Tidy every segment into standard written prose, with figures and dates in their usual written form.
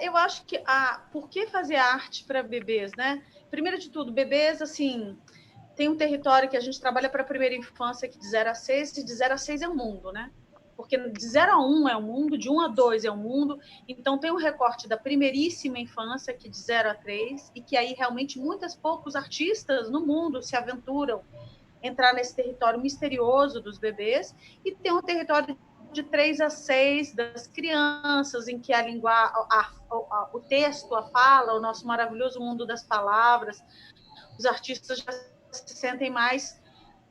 Eu acho que por que fazer arte para bebês, né? Primeiro de tudo, bebês, assim, tem um território que a gente trabalha para a primeira infância, que de 0 a 6, e de 0 a 6 é o mundo, né? Porque de 0 a 1 é o mundo, de 1 a 2 é o mundo, então tem um recorte da primeiríssima infância, que de 0 a 3, e que aí realmente poucos artistas no mundo se aventuram entrar nesse território misterioso dos bebês, e tem um território de 3 a 6 das crianças, em que o texto, a fala, o nosso maravilhoso mundo das palavras, os artistas já se sentem mais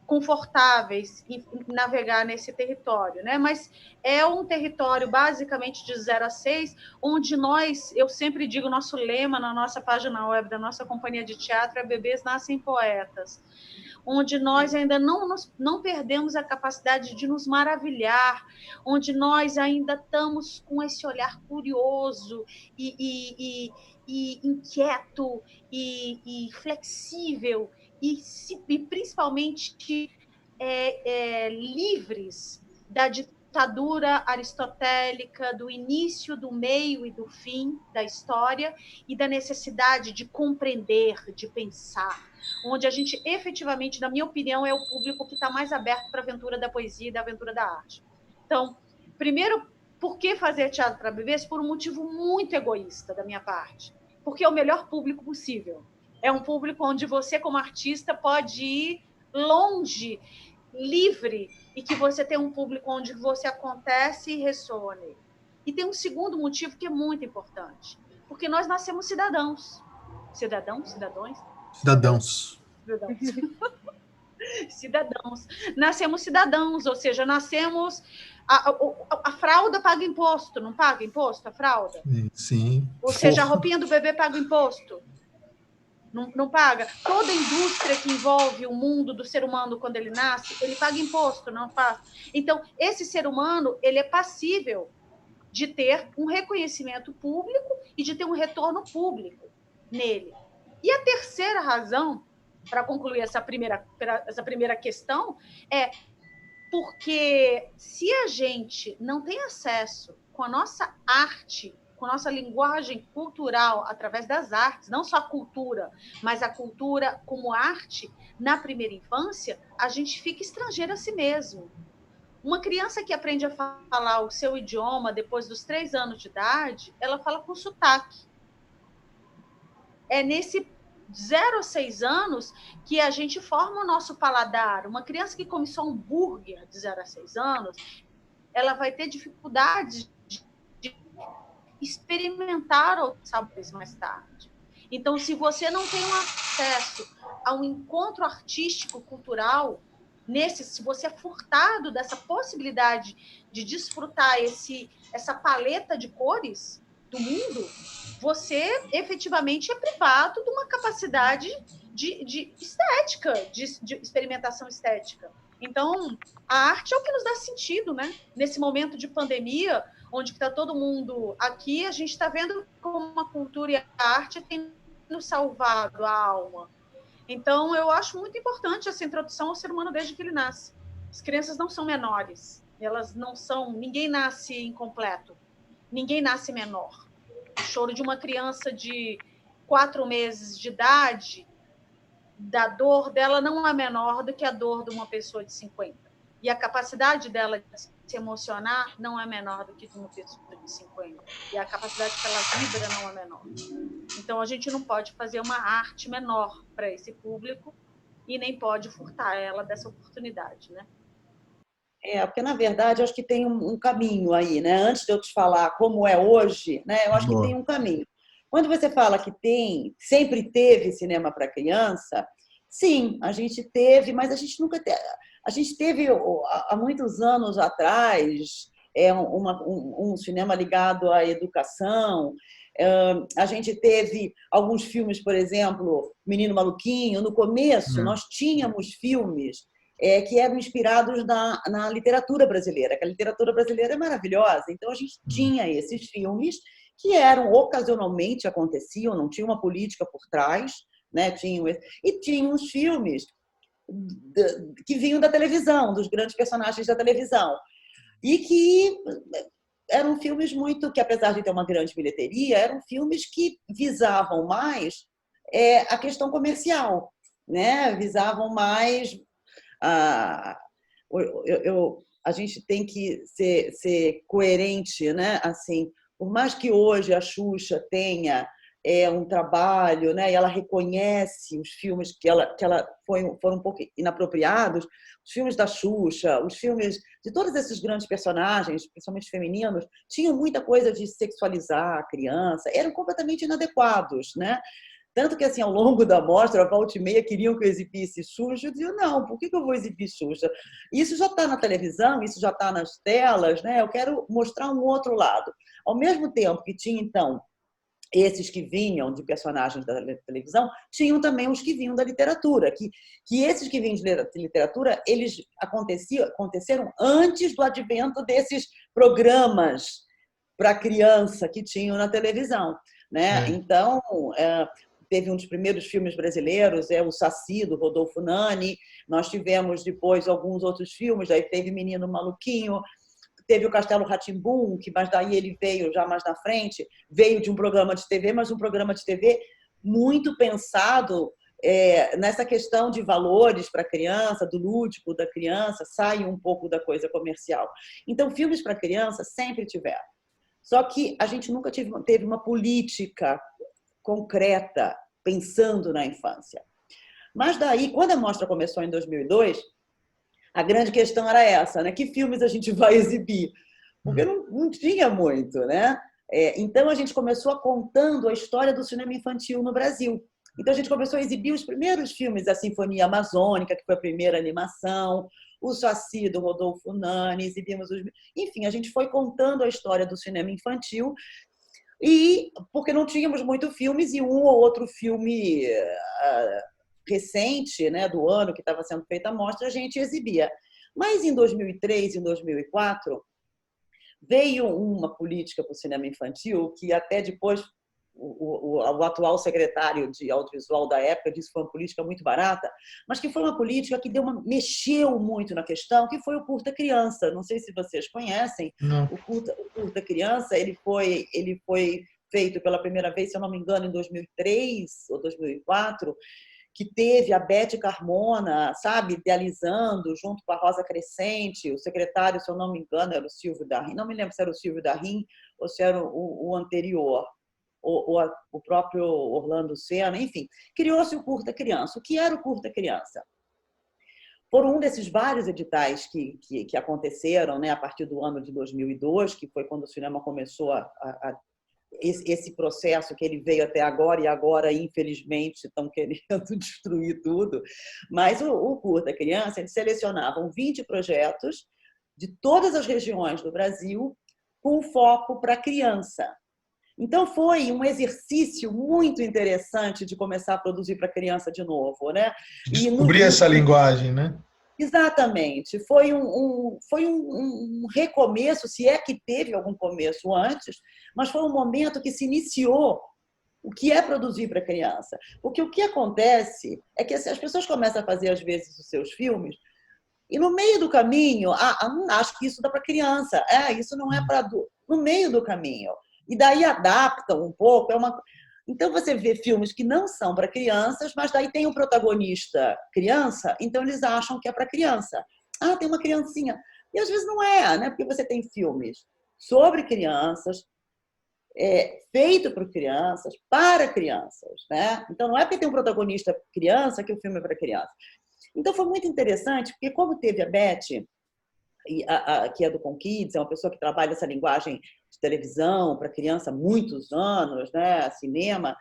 confortáveis em navegar nesse território, né? Mas é um território basicamente de 0 a 6, onde eu sempre digo, nosso lema na nossa página web da nossa companhia de teatro é Bebês Nascem Poetas, onde nós ainda não perdemos a capacidade de nos maravilhar, onde nós ainda estamos com esse olhar curioso e inquieto e flexível e principalmente livres da ditadura aristotélica, do início, do meio e do fim da história e da necessidade de compreender, de pensar, onde a gente efetivamente, na minha opinião, é o público que está mais aberto para a aventura da poesia e da aventura da arte. Então, primeiro, por que fazer teatro para bebês? Por um motivo muito egoísta da minha parte, porque é o melhor público possível. É um público onde você, como artista, pode ir longe, livre, e que você tem um público onde você acontece e ressoa nele. E tem um segundo motivo que é muito importante, porque nós nascemos cidadãos. Cidadãos? Cidadãos. Cidadãos. Nascemos cidadãos, ou seja, nascemos... A fralda paga imposto, não paga imposto a fralda? Sim. Ou seja, a roupinha do bebê paga imposto. Não paga. Toda indústria que envolve o mundo do ser humano quando ele nasce, ele paga imposto, não faz. Então, esse ser humano, ele é passível de ter um reconhecimento público e de ter um retorno público nele. E a terceira razão, para concluir essa primeira questão, é porque se a gente não tem acesso com a nossa arte, com a nossa linguagem cultural através das artes, não só a cultura, mas a cultura como arte, na primeira infância, a gente fica estrangeiro a si mesmo. Uma criança que aprende a falar o seu idioma depois dos 3 anos de idade, ela fala com sotaque. É nesse 0 a 6 anos que a gente forma o nosso paladar. Uma criança que come só hambúrguer de 0 a 6 anos, ela vai ter dificuldade de experimentar outros sabores mais tarde. Então, se você não tem um acesso a um encontro artístico, cultural, se você é furtado dessa possibilidade de desfrutar essa paleta de cores do mundo, você efetivamente é privado de uma capacidade de estética, de experimentação estética. Então, a arte é o que nos dá sentido, né? Nesse momento de pandemia, onde está todo mundo aqui, a gente está vendo como a cultura e a arte têm nos salvado a alma. Então, eu acho muito importante essa introdução ao ser humano desde que ele nasce. As crianças não são menores, elas não são... Ninguém nasce incompleto, ninguém nasce menor. O choro de uma criança de 4 meses de idade, da dor dela não é menor do que a dor de uma pessoa de 50. E a capacidade dela de se emocionar não é menor do que de uma pessoa de 50. E a capacidade que ela vibra não é menor. Então, a gente não pode fazer uma arte menor para esse público e nem pode furtar ela dessa oportunidade, né? Porque, na verdade, eu acho que tem um caminho aí, né? Antes de eu te falar como é hoje, né? Eu acho que tem um caminho. Quando você fala que sempre teve cinema para criança, sim, a gente teve, mas a gente nunca teve. A gente teve, há muitos anos atrás, um cinema ligado à educação. A gente teve alguns filmes, por exemplo, Menino Maluquinho. No começo, nós tínhamos filmes que eram inspirados na literatura brasileira, que a literatura brasileira é maravilhosa. Então, a gente tinha esses filmes que ocasionalmente aconteciam, não tinha uma política por trás, né? E tinha os filmes que vinham da televisão, dos grandes personagens da televisão, e que eram filmes muito que, apesar de ter uma grande bilheteria, eram filmes que visavam mais a questão comercial, né? Visavam mais a gente tem que ser coerente, né? Assim, por mais que hoje a Xuxa tenha um trabalho, né? E ela reconhece os filmes que ela foram um pouco inapropriados, os filmes da Xuxa, os filmes de todos esses grandes personagens, principalmente femininos, tinham muita coisa de sexualizar a criança, eram completamente inadequados, né? Tanto que, assim, ao longo da mostra, a volta e meia queriam que eu exibisse Xuxa. Eu dizia, não, por que eu vou exibir Xuxa? Isso já está na televisão, isso já está nas telas, né? Eu quero mostrar um outro lado. Ao mesmo tempo que tinha, então, esses que vinham de personagens da televisão, tinham também os que vinham da literatura, que esses que vinham de literatura, eles aconteceram antes do advento desses programas para criança que tinham na televisão, né? Então, teve um dos primeiros filmes brasileiros, o Saci, do Rodolfo Nani. Nós tivemos depois alguns outros filmes, daí teve Menino Maluquinho, teve o Castelo Rá-Tim-Bum, que mas daí ele veio já mais na frente, veio de um programa de TV, mas um programa de TV muito pensado nessa questão de valores para a criança, do lúdico da criança, sai um pouco da coisa comercial. Então, filmes para criança sempre tiveram. Só que a gente nunca teve uma política concreta, pensando na infância. Mas daí, quando a mostra começou em 2002, a grande questão era essa, né? Que filmes a gente vai exibir? Porque não tinha muito, né? Então, a gente começou contando a história do cinema infantil no Brasil. Então, a gente começou a exibir os primeiros filmes, a Sinfonia Amazônica, que foi a primeira animação, o Saci, do Rodolfo Nani, exibimos os... Enfim, a gente foi contando a história do cinema infantil, e porque não tínhamos muitos filmes, e um ou outro filme recente, né, do ano que estava sendo feita a mostra, a gente exibia. Mas em 2003 e em 2004 veio uma política para o cinema infantil que até depois o atual secretário de audiovisual da época disse que foi uma política muito barata, mas que foi uma política que mexeu muito na questão, que foi o Curta Criança. Não sei se vocês conhecem. Não. O Curta Criança, ele foi feito pela primeira vez, se eu não me engano, em 2003 ou 2004, que teve a Beth Carmona, sabe, idealizando, junto com a Rosa Crescente, o secretário, se eu não me engano, era o Silvio Darrim, não me lembro se era o Silvio Darrim ou se era o anterior, ou o próprio Orlando Senna, enfim, criou-se o Curta Criança. O que era o Curta Criança? Por um desses vários editais que aconteceram, né, a partir do ano de 2002, que foi quando o cinema começou esse processo que ele veio até agora, e agora, infelizmente, estão querendo destruir tudo. Mas o Curta Criança, eles selecionavam 20 projetos de todas as regiões do Brasil com foco para criança. Então, foi um exercício muito interessante de começar a produzir para criança de novo, né? Descobrir essa linguagem, né? Exatamente. Foi um recomeço, se é que teve algum começo antes, mas foi um momento que se iniciou o que é produzir para criança. Porque o que acontece é que as pessoas começam a fazer, às vezes, os seus filmes, e no meio do caminho, não acho que isso dá para criança, isso não é para adulto. No meio do caminho. E daí adaptam um pouco. Então, você vê filmes que não são para crianças, mas daí tem um protagonista criança, então eles acham que é para criança. Tem uma criancinha. E às vezes não é, né? Porque você tem filmes sobre crianças, feito por crianças, para crianças, né? Então, não é porque tem um protagonista criança que o filme é para criança. Então, foi muito interessante, porque como teve a Beth, que é do Conkids, é uma pessoa que trabalha essa linguagem de televisão para criança há muitos anos, né, cinema.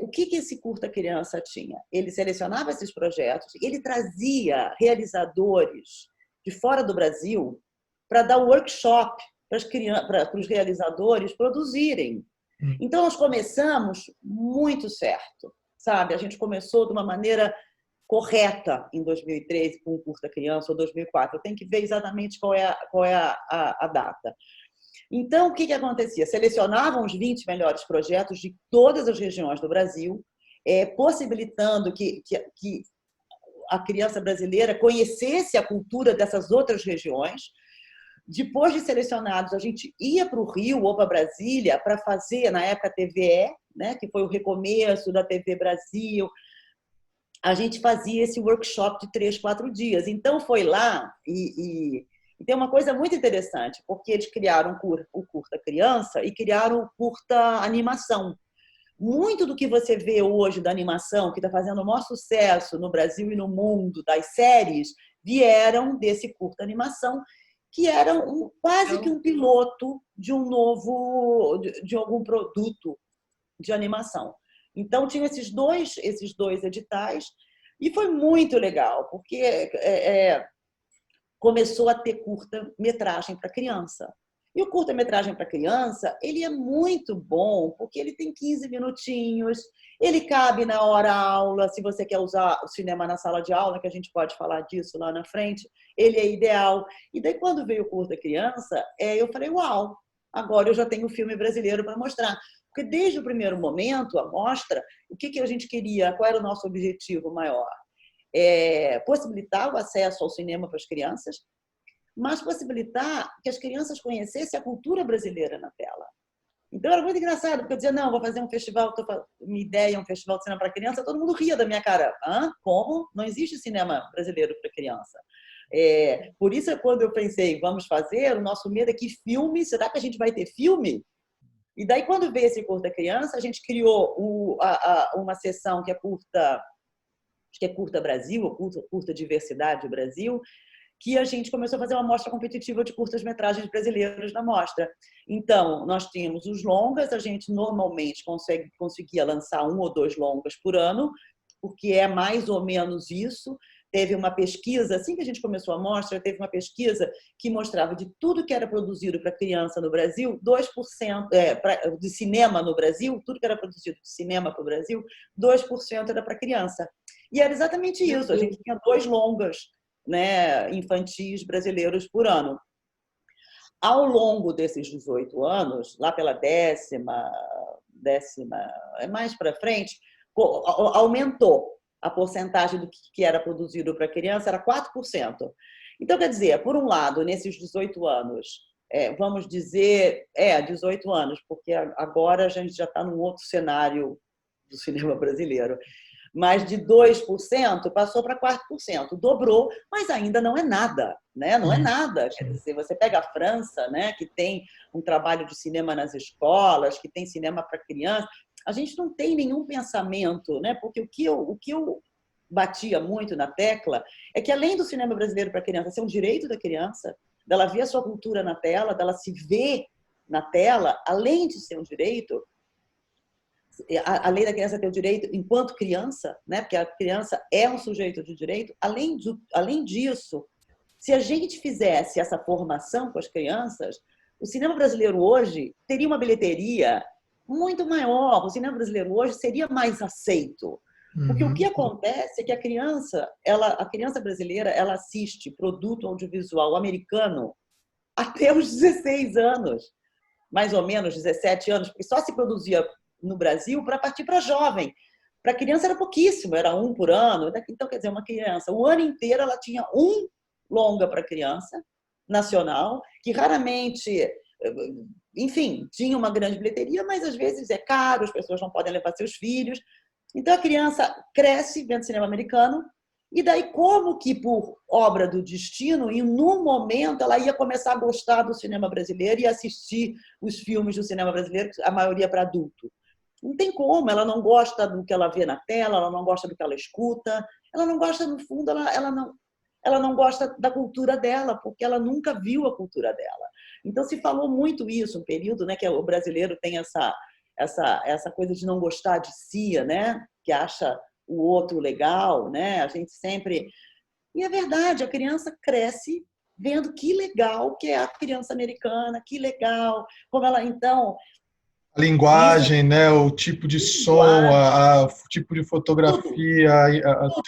O que esse Curta Criança tinha? Ele selecionava esses projetos, ele trazia realizadores de fora do Brasil para dar workshop para os realizadores produzirem. Então, nós começamos muito certo, sabe? A gente começou de uma maneira correta em 2013 com o Curta Criança, ou 2004. Eu tenho que ver exatamente qual é a data. Então, o que acontecia? Selecionavam os 20 melhores projetos de todas as regiões do Brasil, possibilitando que a criança brasileira conhecesse a cultura dessas outras regiões, Depois de selecionados, a gente ia para o Rio ou para Brasília para fazer, na época, a TVE, né, que foi o recomeço da TV Brasil. A gente fazia esse workshop de 3, 4 dias. Então, foi lá e tem uma coisa muito interessante, porque eles criaram o curta criança e criaram o curta animação. Muito do que você vê hoje da animação, que está fazendo o maior sucesso no Brasil e no mundo, das séries, vieram desse curta animação, que era quase que um piloto de de algum produto de animação. Então, tinha esses dois editais, e foi muito legal, porque começou a ter curta-metragem para criança. E o curta-metragem para criança, ele é muito bom, porque ele tem 15 minutinhos, ele cabe na hora-aula, se você quer usar o cinema na sala de aula, que a gente pode falar disso lá na frente, ele é ideal. E daí, quando veio o curta-criança, eu falei, uau, agora eu já tenho um filme brasileiro para mostrar. Porque desde o primeiro momento, a mostra, o que a gente queria, qual era o nosso objetivo maior? Possibilitar o acesso ao cinema para as crianças, mas possibilitar que as crianças conhecessem a cultura brasileira na tela. Então, era muito engraçado, porque eu dizia, não, vou fazer um festival, minha ideia é um festival de cinema para criança, todo mundo ria da minha cara. Hã? Como? Não existe cinema brasileiro para criança. Por isso, quando eu pensei, vamos fazer, o nosso medo é que filme, será que a gente vai ter filme? E daí, quando veio esse curta criança, a gente criou uma sessão que é curta, acho que é Curta Brasil, ou Curta Diversidade Brasil, que a gente começou a fazer uma mostra competitiva de curtas-metragens brasileiros na mostra. Então, nós tínhamos os longas, a gente normalmente conseguia lançar 1 ou 2 longas por ano, porque é mais ou menos isso. Teve uma pesquisa, assim que a gente começou a mostra, teve uma pesquisa que mostrava de tudo que era produzido para criança no Brasil, 2% de cinema no Brasil, tudo que era produzido de cinema para o Brasil, 2% era para criança. E era exatamente isso, a gente tinha 2 longas, né, infantis brasileiros por ano. Ao longo desses 18 anos, lá pela décima, mais para frente, aumentou a porcentagem do que era produzido para criança, era 4%. Então, quer dizer, por um lado, nesses 18 anos, vamos dizer, 18 anos, porque agora a gente já está num outro cenário do cinema brasileiro, mas de 2% passou para 4%, dobrou, mas ainda não é nada, né? Não é nada. Quer dizer, você pega a França, né, que tem um trabalho de cinema nas escolas, que tem cinema para criança, a gente não tem nenhum pensamento, né? Porque o que eu batia muito na tecla é que, além do cinema brasileiro para criança ser um direito da criança, dela ver a sua cultura na tela, dela se ver na tela, além de ser um direito, a lei da criança ter o direito enquanto criança, né? Porque a criança é um sujeito de direito. Além disso, se a gente fizesse essa formação com as crianças, o cinema brasileiro hoje teria uma bilheteria muito maior. O cinema brasileiro hoje seria mais aceito. Porque o que acontece é que a criança brasileira, ela assiste produto audiovisual americano até os 16 anos, mais ou menos 17 anos, porque só se produzia no Brasil para partir para jovem. Para criança era pouquíssimo, era 1 por ano. Então, quer dizer, uma criança, o ano inteiro ela tinha um longa para criança, nacional, que raramente, enfim, tinha uma grande bilheteria, mas às vezes é caro, as pessoas não podem levar seus filhos. Então, a criança cresce vendo cinema americano, e daí, como que por obra do destino, e num momento ela ia começar a gostar do cinema brasileiro e assistir os filmes do cinema brasileiro, a maioria para adulto. Não tem como, ela não gosta do que ela vê na tela, ela não gosta do que ela escuta, ela não gosta, no fundo, ela não gosta da cultura dela, porque ela nunca viu a cultura dela. Então, se falou muito isso, um período, né, que o brasileiro tem essa coisa de não gostar de si, né, que acha o outro legal, né? A gente sempre... E é verdade, a criança cresce vendo que legal que é a criança americana, que legal, como ela, então... A linguagem, né? O tipo de som, o tipo de fotografia,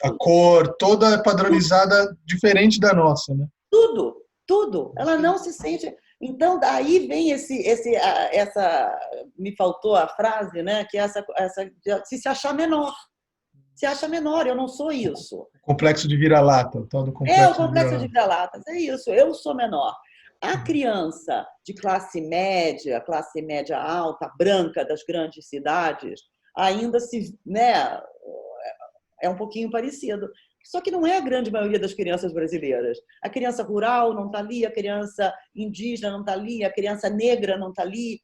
a cor, toda padronizada, diferente da nossa, né? Tudo. Ela não se sente... Então, daí vem essa... Me faltou a frase, né? Que é essa se achar menor. Se acha menor, eu não sou isso. O complexo de vira-lata, o tal do complexo o complexo de vira-latas, é isso, eu sou menor. A criança de classe média alta, branca das grandes cidades, ainda né, é um pouquinho parecido. Só que não é a grande maioria das crianças brasileiras. A criança rural não está ali, a criança indígena não está ali, a criança negra não está ali.